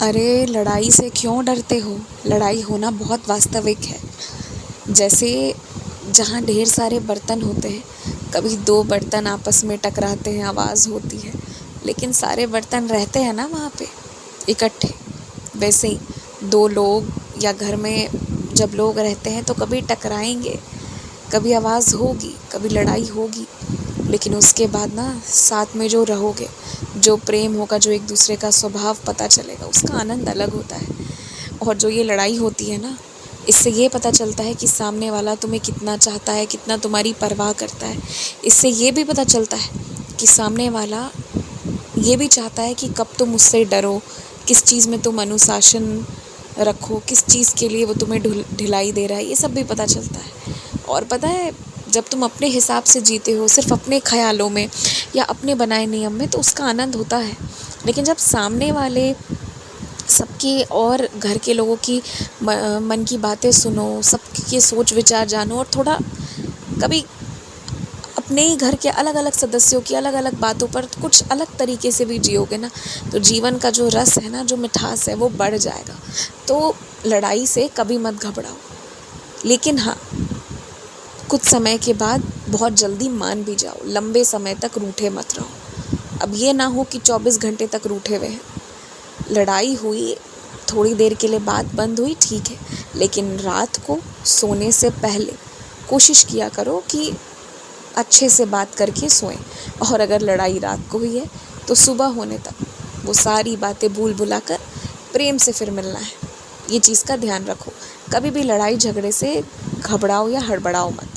अरे लड़ाई से क्यों डरते हो? लड़ाई होना बहुत वास्तविक है। जैसे जहाँ ढेर सारे बर्तन होते हैं, कभी 2 बर्तन आपस में टकराते हैं, आवाज़ होती है, लेकिन सारे बर्तन रहते हैं ना वहाँ पे इकट्ठे। वैसे ही 2 लोग या घर में जब लोग रहते हैं तो कभी टकराएंगे, कभी आवाज़ होगी, कभी लड़ाई होगी, लेकिन उसके बाद ना साथ में जो रहोगे, जो प्रेम होगा, जो एक दूसरे का स्वभाव पता चलेगा, उसका आनंद अलग होता है। और जो ये लड़ाई होती है ना, इससे ये पता चलता है कि सामने वाला तुम्हें कितना चाहता है, कितना तुम्हारी परवाह करता है। इससे ये भी पता चलता है कि सामने वाला ये भी चाहता है कि कब तुम उससे डरो, किस चीज़ में तुम अनुशासन रखो, किस चीज़ के लिए वो तुम्हें ढिलाई दे रहा है, ये सब भी पता चलता है। और पता है, जब तुम अपने हिसाब से जीते हो, सिर्फ अपने ख्यालों में या अपने बनाए नियम में, तो उसका आनंद होता है। लेकिन जब सामने वाले सबकी और घर के लोगों की मन की बातें सुनो, सबके सोच विचार जानो, और थोड़ा कभी अपने ही घर के अलग अलग सदस्यों की अलग अलग बातों पर कुछ अलग तरीके से भी जियोगे ना, तो जीवन का जो रस है ना, जो मिठास है, वो बढ़ जाएगा। तो लड़ाई से कभी मत घबराओ, लेकिन हाँ, कुछ समय के बाद बहुत जल्दी मान भी जाओ। लंबे समय तक रूठे मत रहो। अब ये ना हो कि 24 घंटे तक रूठे हुए हैं। लड़ाई हुई, थोड़ी देर के लिए बात बंद हुई, ठीक है, लेकिन रात को सोने से पहले कोशिश किया करो कि अच्छे से बात करके सोएं। और अगर लड़ाई रात को हुई है तो सुबह होने तक वो सारी बातें भूल भुलाकर प्रेम से फिर मिलना है। ये चीज़ का ध्यान रखो। कभी भी लड़ाई झगड़े से घबराओ या हड़बड़ाओ मत।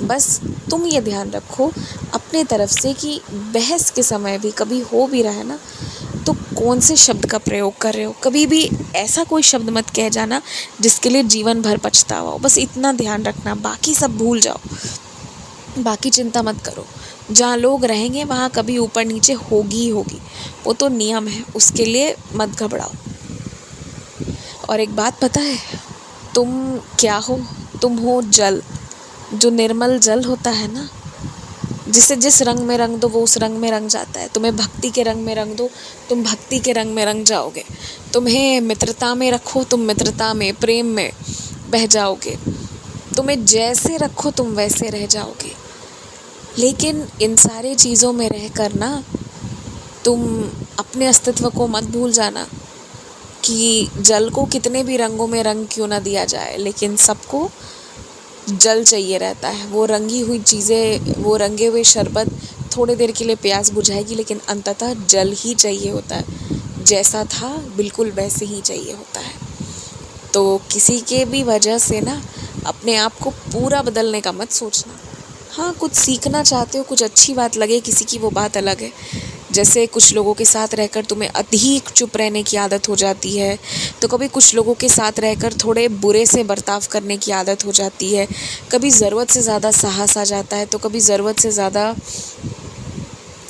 बस तुम ये ध्यान रखो अपने तरफ से कि बहस के समय भी कभी हो भी रहा है ना, तो कौन से शब्द का प्रयोग कर रहे हो। कभी भी ऐसा कोई शब्द मत कह जाना जिसके लिए जीवन भर पछतावा हो। बस इतना ध्यान रखना, बाकी सब भूल जाओ, बाकी चिंता मत करो। जहाँ लोग रहेंगे वहाँ कभी ऊपर नीचे होगी ही होगी, वो तो नियम है, उसके लिए मत घबराओ। और एक बात पता है, तुम क्या हो? तुम हो जल। जो निर्मल जल होता है ना, जिसे जिस रंग में रंग दो वो उस रंग में रंग जाता है। तुम्हें भक्ति के रंग में रंग दो, तुम भक्ति के रंग में रंग जाओगे। तुम्हें मित्रता में रखो, तुम मित्रता में, प्रेम में बह जाओगे। तुम्हें जैसे रखो तुम वैसे रह जाओगे। लेकिन इन सारे चीज़ों में रह कर ना, तुम अपने अस्तित्व को मत भूल जाना कि जल को कितने भी रंगों में रंग क्यों ना दिया जाए, लेकिन सबको जल चाहिए रहता है। वो रंगी हुई चीज़ें, वो रंगे हुए शरबत थोड़ी देर के लिए प्यास बुझाएगी, लेकिन अंततः जल ही चाहिए होता है। जैसा था बिल्कुल वैसे ही चाहिए होता है। तो किसी के भी वजह से ना अपने आप को पूरा बदलने का मत सोचना। हाँ, कुछ सीखना चाहते हो, कुछ अच्छी बात लगे किसी की, वो बात अलग है। जैसे कुछ लोगों के साथ रहकर तुम्हें अधिक चुप रहने की आदत हो जाती है, तो कभी कुछ लोगों के साथ रहकर थोड़े बुरे से बर्ताव करने की आदत हो जाती है। कभी ज़रूरत से ज़्यादा साहस आ जाता है, तो कभी ज़रूरत से ज़्यादा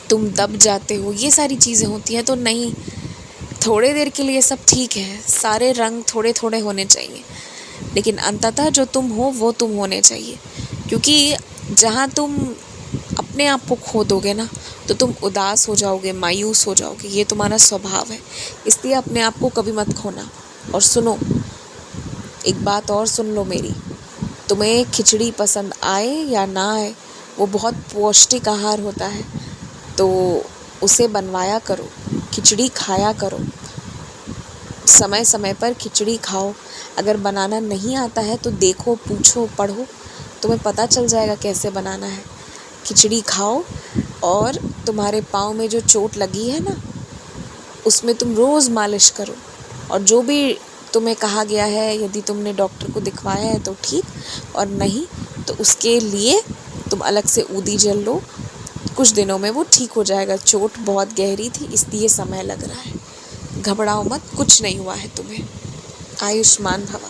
तुम दब जाते हो। ये सारी चीज़ें होती हैं। तो नहीं, थोड़े देर के लिए सब ठीक है, सारे रंग थोड़े थोड़े होने चाहिए, लेकिन अंततः जो तुम हो वो तुम होने चाहिए। क्योंकि जहाँ तुम अपने आप को खो दोगे ना, तो तुम उदास हो जाओगे, मायूस हो जाओगे। ये तुम्हारा स्वभाव है, इसलिए अपने आप को कभी मत खोना। और सुनो, एक बात और सुन लो मेरी, तुम्हें खिचड़ी पसंद आए या ना आए, वो बहुत पौष्टिक आहार होता है, तो उसे बनवाया करो, खिचड़ी खाया करो। समय समय पर खिचड़ी खाओ। अगर बनाना नहीं आता है तो देखो, पूछो, पढ़ो, तुम्हें पता चल जाएगा कैसे बनाना है। खिचड़ी खाओ, और तुम्हारे पाँव में जो चोट लगी है ना, उसमें तुम रोज़ मालिश करो। और जो भी तुम्हें कहा गया है, यदि तुमने डॉक्टर को दिखवाया है तो ठीक, और नहीं तो उसके लिए तुम अलग से ऊदी जल लो। कुछ दिनों में वो ठीक हो जाएगा। चोट बहुत गहरी थी, इसलिए समय लग रहा है। घबराओ मत, कुछ नहीं हुआ है तुम्हें। आयुष्मान भवा।